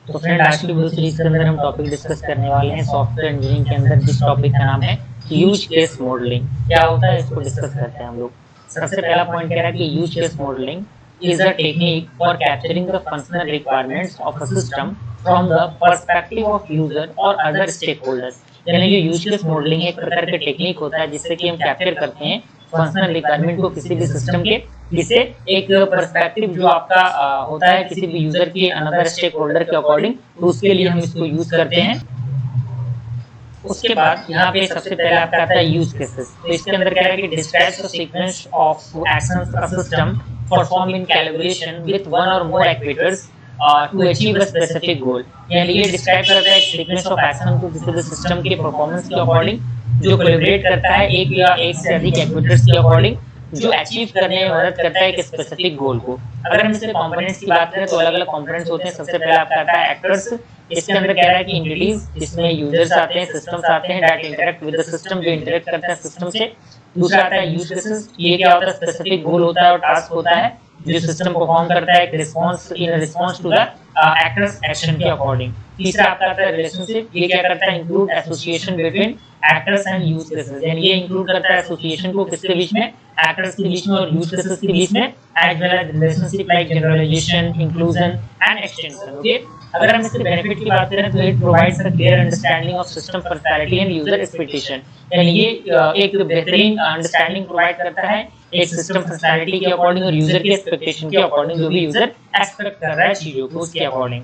तो फ्रेंड, आज की वीडियो सीरीज के अंदर हम टॉपिक डिस्कस करने वाले हैं सॉफ्टवेयर इंजीनियरिंग के अंदर, जिस टॉपिक का नाम है यूज केस मॉडलिंग। क्या होता है इसको डिस्कस करते हैं हम लोग। सबसे पहला पॉइंट कह रहा है कि use case modelling is a technique for capturing the functional requirements of a system from the perspective of user और अदर स्टेक होल्डर्स। यानी जो यूज केस मॉडलिंग एक प्रकार का टेक्निक होता है जिससे कि हम कैप्चर करते हैं फंक्शनल रिक्वायरमेंट को किसी भी सिस्टम के, जिससे एक पर्सपेक्टिव जो आपका होता है किसी भी यूजर के अनदर स्टेक होल्डर के अकॉर्डिंग, तो उसके लिए हम इसको यूज करते हैं। उसके बाद यहाँ पे सबसे पहले आपका आता है यूज केसेस। तो इसके अंदर कह रहा है कि describes the sequence of actions a system perform in calibration with one or more actuators to achieve a specific goal. यानी ये डिस्क्राइब करता है एक सीक्वेंस ऑफ एक्शन को किसी भी सिस्टम के परफॉर्मेंस के अकॉर्डिंग, जो कोलैबोरेट करता है एक या एक से अधिक एक्ट्यूएटर्स के अकॉर्डिंग, जो अचीव करने में मदद करता है एक स्पेसिफिक गोल को। अगर हम इसके कंपोनेंट्स की बात करें तो अलग अलग कंपोनेंट्स होते हैं। सबसे पहले आपका आता है एक्टर्स। इसके अंदर कह रहा है कि एंटिटीज, जिसमें यूजर्स आते हैं, सिस्टम्स आते हैं that interact with the system, जो इंटरेक्ट करता है सिस्टम से। दूसरा आता है यूज केसेस। ये क्या होता है? स्पेसिफिक गोल होता है और टास्क होता है जो सिस्टम परफॉर्म करता है एक response in response to the actors action के अकॉर्डिंग। तीसरा आपका आता है रिलेशनशिप। ये क्या करता है? Include association between actors and use cases. यानी ये इंक्लूड करता है एसोसिएशन को किसके बीच में? एक्टर्स के बीच में और यूज केसेस के बीच में, as well as relationship like generalization, inclusion and extension. Okay, अगर हम इसके बेनिफिट की बात करें तो it provides a clear understanding of system functionality and user expectation. यानी ये एक बेहतरीन अंडरस्टैंडिंग प्रोवाइड करता है एक सिस्टम फंक्शनैलिटी के अकॉर्डिंग और यूजर के एक्सपेक्टेशन के अकॉर्डिंग, जो भी यूजर एक्सपेक्ट कर रहा है चीजों को उसके अकॉर्डिंग।